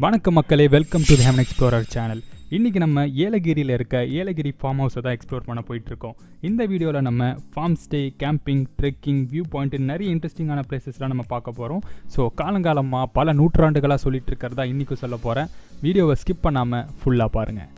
வணக்கம் மக்களே, welcome to the heaven explorer channel. இன்றைக்கி நம்ம ஏலகிரியில் இருக்க ஏலகிரி ஃபார்ம் ஹவுஸை தான் எக்ஸ்ப்ளோர் பண்ண போயிட்டுருக்கோம். இந்த வீடியோவில் நம்ம farm stay, camping, trekking, view point நிறைய இன்ட்ரெஸ்டிங்கான பிளேசஸ்லாம் நம்ம பார்க்க போகிறோம். ஸோ காலங்காலமாக பல நூற்றாண்டுகளாக சொல்லிட்டு இருக்கிறதா இன்றைக்கும் சொல்ல போகிறேன். வீடியோவை ஸ்கிப் பண்ணாமல் ஃபுல்லாக பாருங்கள்.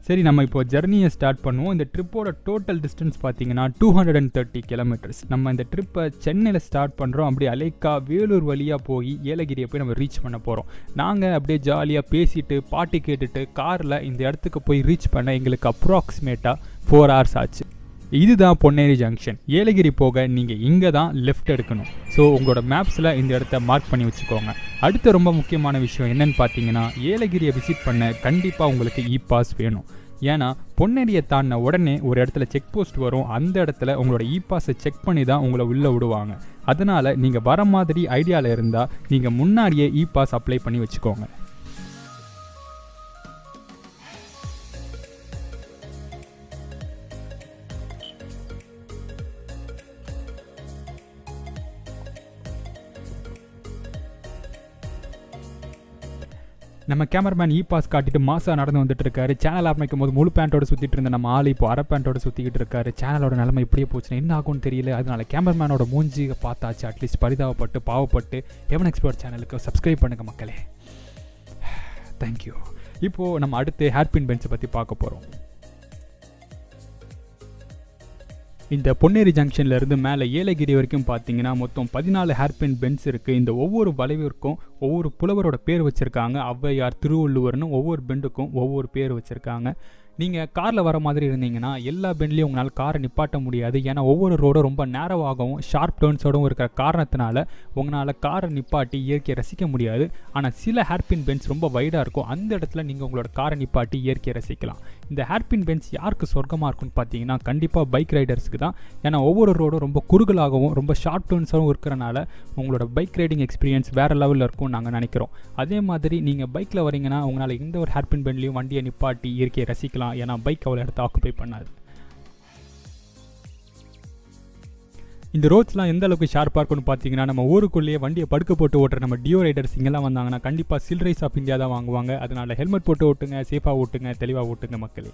சரி, நம்ம இப்போ ஜர்னியை ஸ்டார்ட் பண்ணுவோம். இந்த ட்ரிப்போட டோட்டல் டிஸ்டன்ஸ் பார்த்தீங்கன்னா 230 கிலோமீட்டர்ஸ். நம்ம இந்த ட்ரிப்பை சென்னையில் ஸ்டார்ட் பண்ணுறோம். அப்படியே அலைக்கா வேலூர் வழியாக போய் ஏலகிரியை போய் நம்ம ரீச் பண்ண போகிறோம். நாங்கள் அப்படியே ஜாலியாக பேசிட்டு பாட்டு கேட்டுட்டு காரில் இந்த இடத்துக்கு போய் ரீச் பண்ண எங்களுக்கு அப்ராக்சிமேட்டாக 4 hours ஆச்சு. இதுதான் பொன்னேரி ஜங்ஷன். ஏலகிரி போக நீங்கள் இங்கே தான் லெஃப்ட் எடுக்கணும். ஸோ உங்களோட மேப்ஸில் இந்த இடத்த மார்க் பண்ணி வச்சுக்கோங்க. அடுத்த ரொம்ப முக்கியமான விஷயம் என்னன்னு பார்த்தீங்கன்னா, ஏலகிரியை விசிட் பண்ண கண்டிப்பாக உங்களுக்கு இ பாஸ் வேணும். ஏன்னா பொன்னேரியை தாண்டின உடனே ஒரு இடத்துல செக் போஸ்ட் வரும். அந்த இடத்துல உங்களோட இ பாஸை செக் பண்ணி தான் உங்களை உள்ளே விடுவாங்க. அதனால் நீங்கள் வர மாதிரி ஐடியாவில் இருந்தால் நீங்கள் முன்னாடியே இ பாஸ் அப்ளை பண்ணி வச்சுக்கோங்க. நம்ம கேமராமேன் இ பாஸ் காட்டிட்டு மாசா நடந்து வந்துட்டு இருக்காரு. சேனல் ஆரம்பிக்கும் போது முழு பேண்ட்டோட சுற்றிட்டு இருந்த நம்ம ஆள் இப்போ அரை பேண்ட்டோட சுற்றிக்கிட்டு இருக்காரு. சேனலோட நிலைமை இப்படியே போச்சுன்னா என்ன ஆகும்னு தெரியல. அதனால கேமராமேனோட மூஞ்சியை பார்த்தாச்சு. அட்லீஸ்ட் பரிதாபப்பட்டு பாவப்பட்டு ஹெவன் எக்ஸ்ப்ளோர் சேனலுக்கு சப்ஸ்கிரைப் பண்ணுங்க மக்களே. தேங்க்யூ. இப்போது நம்ம அடுத்து ஹேர்பின் பென்ஸை பற்றி பார்க்க போகிறோம். இந்த பொன்னேரி ஜங்ஷன்லேருந்து மேலே ஏலகிரி வரைக்கும் பார்த்தீங்கன்னா மொத்தம் 14 ஹேர்பின் பென்ஸ் இருக்குது. இந்த ஒவ்வொரு வளைவிற்கும் ஒவ்வொரு புலவரோட பேர் வச்சுருக்காங்க. ஔவையார், திருவள்ளுவர்னு ஒவ்வொரு பெண்டுக்கும் ஒவ்வொரு பேர் வச்சுருக்காங்க. நீங்கள் காரில் வர மாதிரி இருந்தீங்கன்னா எல்லா பெண்ட்லேயும் உங்களால் காரை நிப்பாட்ட முடியாது. ஏன்னா ஒவ்வொரு ரோடும் ரொம்ப நேரவாகவும் ஷார்ப் டர்ன்ஸோடும் இருக்கிற காரணத்தினால உங்களால் காரை நிப்பாட்டி இயற்கையை ரசிக்க முடியாது. ஆனால் சில ஹேர்பின் பென்ஸ் ரொம்ப வைடாக இருக்கும். அந்த இடத்துல நீங்கள் உங்களோட காரை நிப்பாட்டி இயற்கையை ரசிக்கலாம். இந்த ஹேர்பின் பென்ஸ் யாருக்கு சொர்க்கமாக இருக்குன்னு பார்த்தீங்கன்னா கண்டிப்பாக பைக் ரைடர்ஸுக்கு தான். ஏன்னா ஒவ்வொரு ரோடும் ரொம்ப குறுகலாகவும் ரொம்ப ஷார்ப் டர்ன்ஸாகவும் இருக்கிறனால உங்களோட பைக் ரைடிங் எக்ஸ்பீரியன்ஸ் வேறு லெவலில் இருக்கும்னு நாங்கள் நினைக்கிறோம். அதே மாதிரி நீங்கள் பைக்கில் வரீங்கன்னா உங்களால் எந்த ஒரு ஹேர்பின் பென்ட்லேயும் வண்டியை நிப்பாட்டி இயற்கையை ரசிக்கலாம். ஏன்னா பைக் அவ்வளோ இடத்த ஆக்குபை பண்ணாது. இந்த ரோட்ஸ்லாம் எந்த அளவுக்கு ஷார்ப்பாக இருக்குன்னு பார்த்தீங்கன்னா, நம்ம ஊருக்குள்ளேயே வண்டியை படுக்க போட்டு ஓட்டுற நம்ம டியோ ரைடர்ஸ் இங்கெல்லாம் வந்தாங்கன்னா கண்டிப்பாக சில் ரைஸ் ஆஃப் இந்தியா தான் வாங்குவாங்க. அதனால் ஹெல்மெட் போட்டு ஓட்டுங்க, சேஃபாக ஓட்டுங்க, தெளிவாக ஓட்டுங்க மக்களே.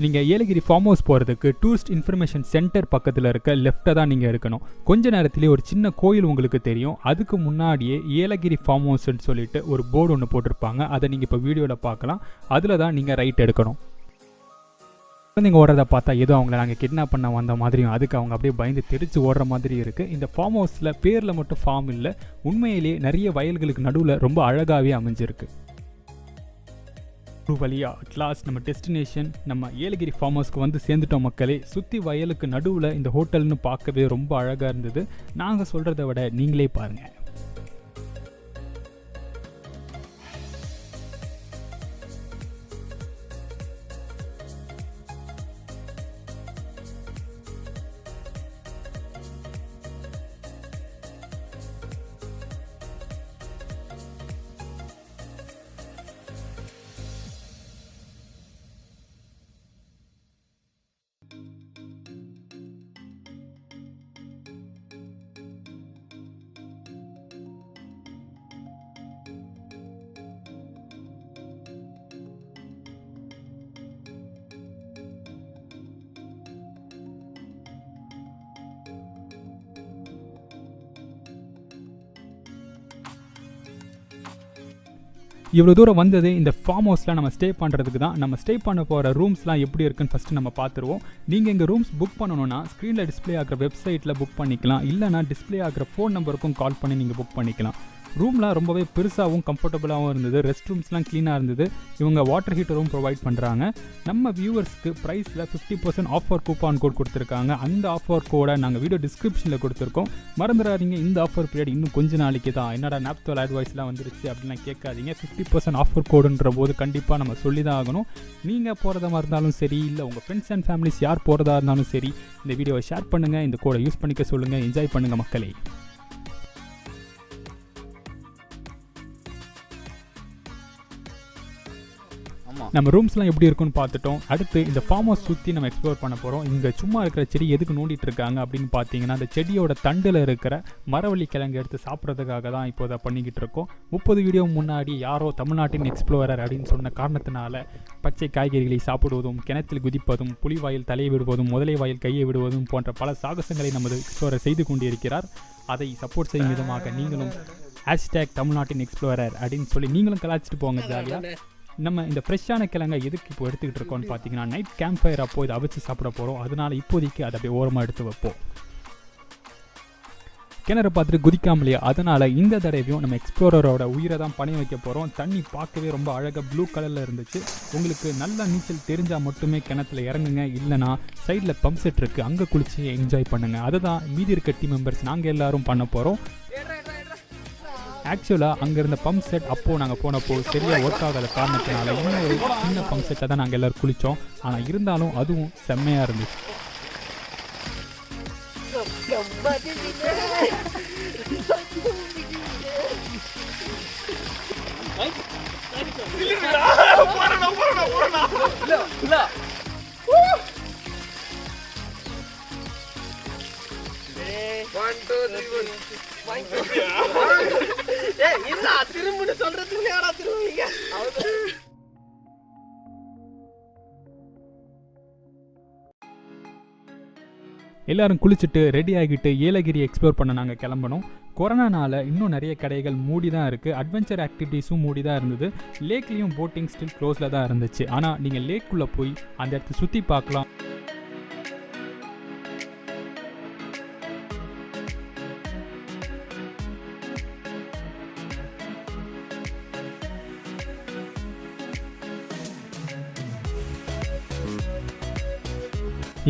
நீங்கள் ஏலகிரி ஃபார்ம் ஹவுஸ் போகிறதுக்கு டூரிஸ்ட் இன்ஃபர்மேஷன் சென்டர் பக்கத்தில் இருக்க லெஃப்ட்டை தான் நீங்கள் இருக்கணும். கொஞ்ச நேரத்திலே ஒரு சின்ன கோயில் உங்களுக்கு தெரியும். அதுக்கு முன்னாடியே ஏலகிரி ஃபார்ம் ஹவுஸ்ன்னு சொல்லிட்டு ஒரு போர்டு ஒன்று போட்டிருப்பாங்க. அதை நீங்கள் இப்போ வீடியோவில் பார்க்கலாம். அதில் தான் நீங்கள் ரைட் எடுக்கணும். நீங்கள் ஓடுறதை பார்த்தா ஏதோ அவங்கள நாங்கள் கிட்னாப் பண்ண வந்த மாதிரியும் அதுக்கு அவங்க அப்படியே பயந்து தெரிச்சு ஓடுற மாதிரி இருக்குது. இந்த ஃபார்ம் ஹவுஸில் பேரில் மட்டும் ஃபார்ம் இல்லை, உண்மையிலேயே நிறைய வயல்களுக்கு நடுவில் ரொம்ப அழகாகவே அமைஞ்சிருக்கு. ஒரு வழியாக அட்லாஸ்ட் நம்ம டெஸ்டினேஷன் நம்ம ஏலகிரி ஃபார்ம் ஹவுஸ்க்கு வந்து சேர்ந்துட்டோம் மக்களே. சுற்றி வயலுக்கு நடுவில் இந்த ஹோட்டல்னு பார்க்கவே ரொம்ப அழகாக இருந்தது. நாங்கள் சொல்கிறத விட நீங்களே பாருங்கள். இவ்வளோ தூரம் வந்தது இந்த ஃபார்ம் ஹவுஸில் நம்ம ஸ்டே பண்ணுறதுக்கு தான். நம்ம ஸ்டே பண்ண போகிற ரூம்ஸ்லாம் எப்படி இருக்குன்னு ஃபஸ்ட்டு நம்ம பார்த்துருவோம். நீங்கள் இங்கே ரூம்ஸ் புக் பண்ணணுன்னா ஸ்க்ரீனில் டிஸ்பிளே ஆகிற வெப்சைட்டில் புக் பண்ணிக்கலாம். இல்லைனா டிஸ்பிளே ஆகிற ஃபோன் நம்பருக்கும் கால் பண்ணி நீங்கள் புக் பண்ணிக்கலாம். ரூம்லாம் ரொம்பவே பெருசாகவும் கம்ஃபர்டபுளாகவும் இருந்தது. ரெஸ்ட் ரூம்ஸ்லாம் க்ளீனாக இருந்தது. இவங்க வாட்டர் ஹீட்டரும் ப்ரொவைட் பண்ணுறாங்க. நம்ம வியூவர்ஸ்க்கு ப்ரைஸில் 50% ஆஃபர் கூப்பான் கோட் கொடுத்துருக்காங்க. அந்த ஆஃபர் கோடை நாங்கள் வீடியோ டிஸ்கிரிப்ஷனில் கொடுத்துருக்கோம். மறந்துடாதீங்க, இந்த ஆஃபர் பீரியட் இன்னும் கொஞ்சம் நாளைக்கு தான். என்னடா நாப்தோல் அட்வைஸ்லாம் வந்துருச்சு அப்படின்லாம் கேட்காதீங்க. 50% ஆஃபர் கோடுன்ற போது கண்டிப்பாக நம்ம சொல்லி தான் ஆகணும். நீங்கள் போகிறதா இருந்தாலும் சரி, இல்லை உங்கள் ஃப்ரெண்ட்ஸ் அண்ட் ஃபேமிலிஸ் யார் போகிறதா இருந்தாலும் சரி, இந்த வீடியோவை ஷேர் பண்ணுங்கள், இந்த கோடை யூஸ் பண்ணிக்க சொல்லுங்கள். என்ஜாய் பண்ணுங்கள் மக்களே. ஆமாம், நம்ம ரூம்ஸ்லாம் எப்படி இருக்குன்னு பார்த்துட்டோம். அடுத்து இந்த ஃபார்ம் ஹவுஸ் சுற்றி நம்ம எக்ஸ்ப்ளோர் பண்ண போகிறோம். இங்கே சும்மா இருக்கிற செடி எதுக்கு நோண்டிட்டு இருக்காங்க அப்படின்னு பார்த்தீங்கன்னா, அந்த செடியோட தண்டில் இருக்கிற மரவள்ளி கிழங்கு எடுத்து சாப்பிட்றதுக்காக தான் இப்போ அதை பண்ணிக்கிட்டு இருக்கோம். 30 வீடியோ முன்னாடி யாரோ தமிழ்நாட்டின் எக்ஸ்ப்ளோரர் அப்படின்னு சொன்ன காரணத்தினால பச்சை காய்கறிகளை சாப்பிடுவதும், கிணத்தில் குதிப்பதும், புலிவாயில் தலையை விடுவதும், முதலை வாயில் கையை விடுவதும் போன்ற பல சாகசங்களை நமது எக்ஸ்ப்ளோரர் செய்து கொண்டிருக்கிறார். அதை சப்போர்ட் செய்யும் விதமாக நீங்களும் #தமிழ்நாட்டின் எக்ஸ்ப்ளோரர் அப்படின்னு சொல்லி நீங்களும் கலாச்சிட்டு போங்க ஜாலியாக. நம்ம இந்த ஃப்ரெஷ்ஷான கிழங்கை எதுக்கு இப்போ எடுத்துக்கிட்டு இருக்கோம்னு பார்த்தீங்கன்னா, நைட் கேம்ப் ஃபயர் அப்போ இதை அவிச்சு சாப்பிட போகிறோம். அதனால் இப்போதைக்கு அதை அப்படியே ஓரமாக எடுத்து வைப்போம். கிணறு பார்த்துட்டு குதிக்காமலையே, அதனால் இந்த தடவையும் நம்ம எக்ஸ்ப்ளோரரோட உயிரை தான் பணி வைக்க போகிறோம். தண்ணி பார்க்கவே ரொம்ப அழகாக ப்ளூ கலரில் இருந்துச்சு. உங்களுக்கு நல்லா நீச்சல் தெரிஞ்சால் மட்டுமே கிணத்துல இறங்குங்க, இல்லைனா சைடில் பம்ப்செட் இருக்குது, அங்கே குளித்து என்ஜாய் பண்ணுங்கள். அதை தான் மீதி இருக்க டீம் மெம்பர்ஸ் நாங்கள் எல்லோரும் பண்ண போகிறோம். ஆக்சுவலாக அங்கே இருந்த பம்ப் செட் அப்போது நாங்கள் போனப்போ சரியாக ஒர்க் ஆகாத காரணத்தினால இன்னொரு சின்ன பம்ப் செட்டை தான் நாங்கள் எல்லோரும் குளித்தோம். ஆனால் இருந்தாலும் அதுவும் செம்மையாக இருந்துச்சு. எல்லாரும் குளிச்சுட்டு ரெடி ஆகிட்டு ஏலகிரி எக்ஸ்ப்ளோர் பண்ண நாங்கள் கிளம்பணும். கொரோனானால இன்னும் நிறைய கடைகள் மூடி தான் இருக்குது. அட்வென்ச்சர் ஆக்டிவிட்டீஸும் மூடி தான் இருந்தது. லேக்லேயும் போட்டிங் ஸ்டில் க்ளோஸில் தான் இருந்துச்சு. ஆனால் நீங்கள் லேக்குள்ளே போய் அந்த இடத்த சுற்றி பார்க்கலாம்.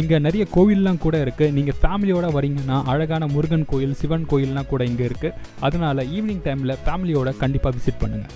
இங்கே நிறைய கோவில்லாம் கூட இருக்குது. நீங்கள் ஃபேமிலியோடு வரீங்கன்னா அழகான முருகன் கோயில், சிவன் கோயில்லாம் கூட இங்கே இருக்குது. அதனால் ஈவினிங் டைமில் ஃபேமிலியோட கண்டிப்பாக விசிட் பண்ணுங்கள்.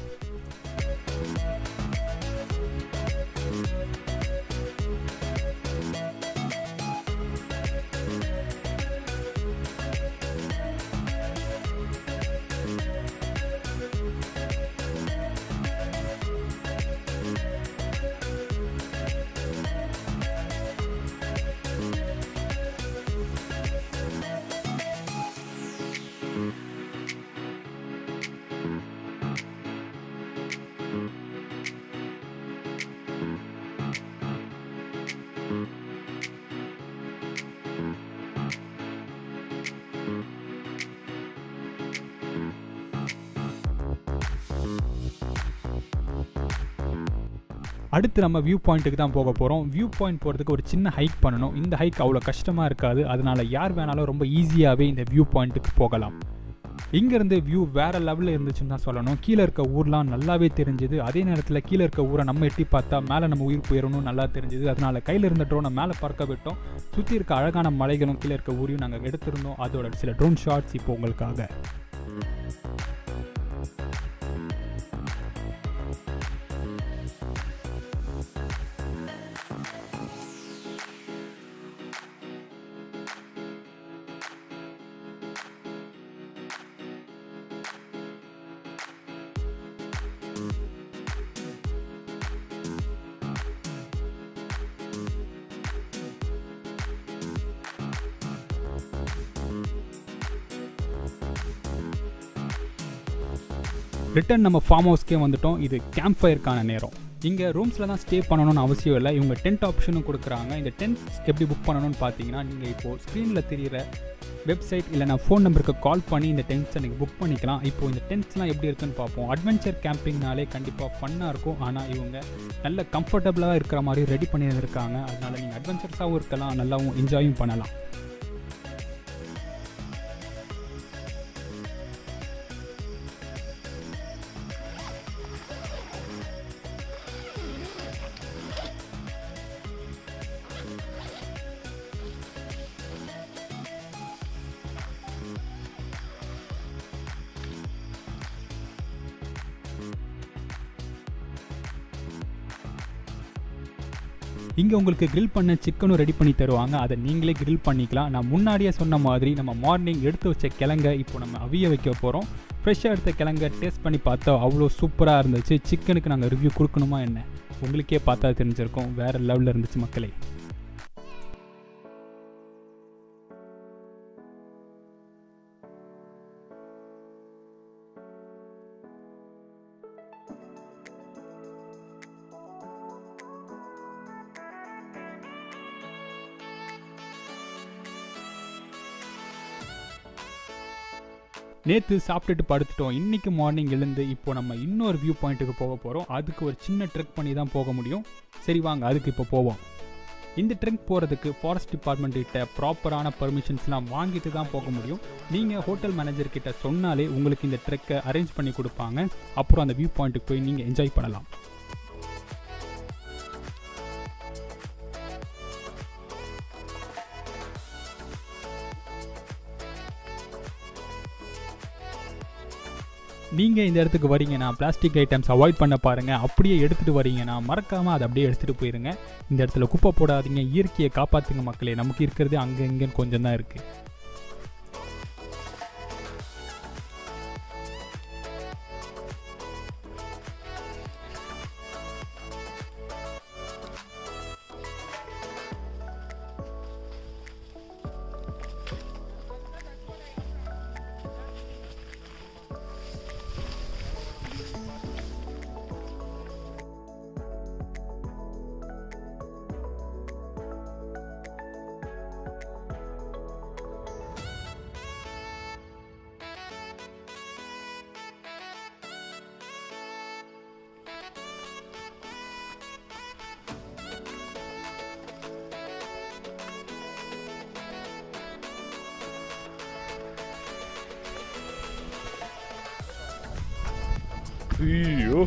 அடுத்து நம்ம வியூ பாயிண்ட்டுக்கு தான் போக போகிறோம். வியூ பாயிண்ட் போகிறதுக்கு ஒரு சின்ன ஹைக் பண்ணணும். இந்த ஹைக் அவ்வளோ கஷ்டமாக இருக்காது. அதனால் யார் வேணாலும் ரொம்ப ஈஸியாகவே இந்த வியூ பாயிண்ட்டுக்கு போகலாம். இங்கேருந்து வியூ வேறு லெவலில் இருந்துச்சுன்னு தான் சொல்லணும். கீழே இருக்க ஊர்லாம் நல்லாவே தெரிஞ்சுது. அதே நேரத்தில் கீழே இருக்க ஊரை நம்ம எட்டி பார்த்தா மேலே நம்ம உயிர் போயிடணும் நல்லா தெரிஞ்சுது. அதனால் கையில் இருந்த ட்ரோனை மேலே பறக்க விட்டோம். சுற்றி இருக்க அழகான மலைகளும் கீழே இருக்க ஊரையும் நாங்கள் எடுத்திருந்தோம். அதோட சில ட்ரோன் ஷாட்ஸ் இப்போ உங்களுக்காக. ரிட்டன் நம்ம ஃபார்ம் ஹவுஸ்க்கே வந்துட்டோம். இது கேம்ப் ஃபயருக்கான நேரம். இங்கே ரூம்ஸில் தான் ஸ்டே பண்ணணும்னு அவசியம் இல்லை. இவங்க டென்ட் ஆப்ஷனும் கொடுக்குறாங்க. இந்த டென்ட்ஸ் எப்படி புக் பண்ணணும்னு பார்த்தீங்கன்னா, நீங்கள் இப்போது ஸ்க்ரீனில் தெரிகிற வெப்சைட் இல்லைனா ஃபோன் நம்பருக்கு கால் பண்ணி இந்த டென்ட்ஸை நீங்கள் புக் பண்ணிக்கலாம். இப்போது இந்த டென்ட்ஸ்லாம் எப்படி இருக்குன்னு பார்ப்போம். அட்வென்ச்சர் கேம்பிங்னாலே கண்டிப்பாக ஃபன்னாக இருக்கும். ஆனால் இவங்க நல்ல கம்ஃபர்டபுளாக இருக்கிற மாதிரி ரெடி பண்ணி இருக்காங்க. அதனால் நீங்கள் அட்வென்ச்சர்ஸாகவும் இருக்கலாம், நல்லாவும் என்ஜாயும் பண்ணலாம். இங்கே உங்களுக்கு கிரில் பண்ண சிக்கனும் ரெடி பண்ணி தருவாங்க. அதை நீங்களே கிரில் பண்ணிக்கலாம். நான் முன்னாடியே சொன்ன மாதிரி நம்ம மார்னிங் எடுத்து வச்ச கிழங்க இப்போ நம்ம அவிய வைக்க போகிறோம். ஃப்ரெஷ்ஷாக எடுத்த கிழங்க டேஸ்ட் பண்ணி பார்த்தா அவ்வளோ சூப்பராக இருந்துச்சு. சிக்கனுக்கு நாங்கள் ரிவ்யூ கொடுக்கணுமா என்ன? உங்களுக்கே பார்த்தா தெரிஞ்சிருக்கும், வேறு லெவலில் இருந்துச்சு மக்களே. நேற்று சாப்பிட்டுட்டு படுத்துட்டோம். இன்றைக்கி மார்னிங் எழுந்து இப்போ நம்ம இன்னொரு வியூ பாயிண்ட்டுக்கு போக போகிறோம். அதுக்கு ஒரு சின்ன ட்ரெக் பண்ணி தான் போக முடியும். சரி வாங்க அதுக்கு இப்போ போவோம். இந்த ட்ரெக் போகிறதுக்கு ஃபாரஸ்ட் டிபார்ட்மெண்ட் கிட்ட ப்ராப்பரான பர்மிஷன்ஸ்லாம் வாங்கிட்டு தான் போக முடியும். நீங்கள் ஹோட்டல் மேனேஜர்கிட்ட சொன்னாலே உங்களுக்கு இந்த ட்ரெக்கை அரேஞ்ச் பண்ணி கொடுப்பாங்க. அப்புறம் அந்த வியூ பாயிண்ட்டுக்கு போய் நீங்கள் என்ஜாய் பண்ணலாம். நீங்கள் இந்த இடத்துக்கு வரீங்கன்னா பிளாஸ்டிக் ஐட்டம்ஸ் அவாய்ட் பண்ண பாருங்கள். அப்படியே எடுத்துகிட்டு வரீங்கன்னா மறக்காமல் அதை அப்படியே எடுத்துகிட்டு போயிருங்க. இந்த இடத்துல குப்பை போடாதீங்க, இயற்கையை காப்பாற்றுங்க மக்களே. நமக்கு இருக்கிறது அங்கே இங்கேன்னு கொஞ்சம் தான் இருக்குது. ஐயோ,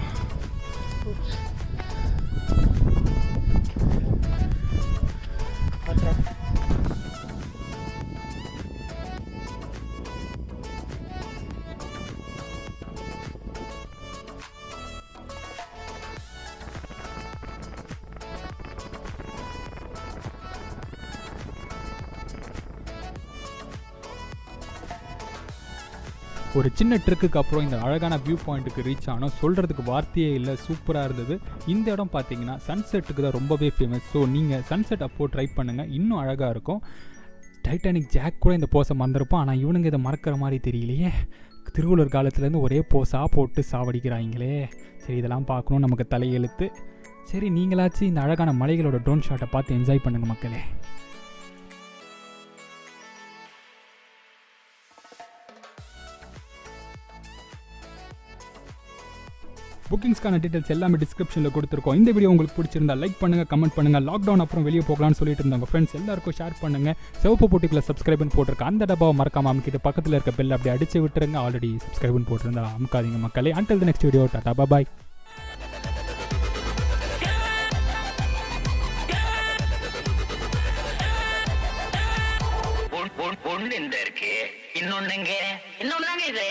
ஒரு சின்ன ட்ரிக்குக்கு அப்புறம் இந்த அழகான வியூ பாயிண்ட்டுக்கு ரீச் ஆனால் சொல்கிறதுக்கு வார்த்தையே இல்லை. சூப்பராக இருந்தது. இந்த இடம் பார்த்தீங்கன்னா சன்செட்டுக்கு தான் ரொம்பவே ஃபேமஸ். ஸோ நீங்கள் சன்செட் அப்போ ட்ரை பண்ணுங்கள், இன்னும் அழகாக இருக்கும். டைட்டானிக் ஜாக் கூட இந்த போஸை மறந்துருப்போம். ஆனால் இவனுங்க இதை மறக்கிற மாதிரி தெரியலையே. திருவள்ளுவர் காலத்துலேருந்து ஒரே போஸாக போட்டு சாவடிக்கிறாங்களே. சரி, இதெல்லாம் பார்க்கணும், நமக்கு தலையெழுத்து. சரி, நீங்களாச்சும் இந்த அழகான மலைகளோட ட்ரோன் ஷாட்டை பார்த்து என்ஜாய் பண்ணுங்கள் மக்களே. புக்கிங்ஸ்க்கான டீட்டெயில்ஸ் எல்லாமே டிஸ்கிரிப்ஷனில் கொடுத்துருக்கோம். இந்த வீடியோ உங்களுக்கு பிடிச்சிருந்தா லைக் பண்ணுங்கள், கமெண்ட் பண்ணுங்கள். லாக்டவுன் அப்புறம் வெளியே போகலான்னு சொல்லிட்டு இருந்தவங்க ஃப்ரெண்ட்ஸ் எல்லாருக்கும் ஷேர் பண்ணுங்கள். சிவப்பு போட்டிக்குள்ள சப்ஸ்கிரைப்னு போட்டிருக்க அந்த டப்பாவை மறக்காம அமுக்கிட்டு பக்கத்தில் இருக்க பெல் அப்படி அடிச்சு விட்டுருங்க. ஆல்ரெடி சப்ஸ்கிரைப்னு போட்டிருந்தா அமுக்காதீங்க மக்களே. Until the next video, tata bye. ஒண்ணு இந்த இருக்கு, இன்னொன்னுங்க, இன்னொன்னு இது.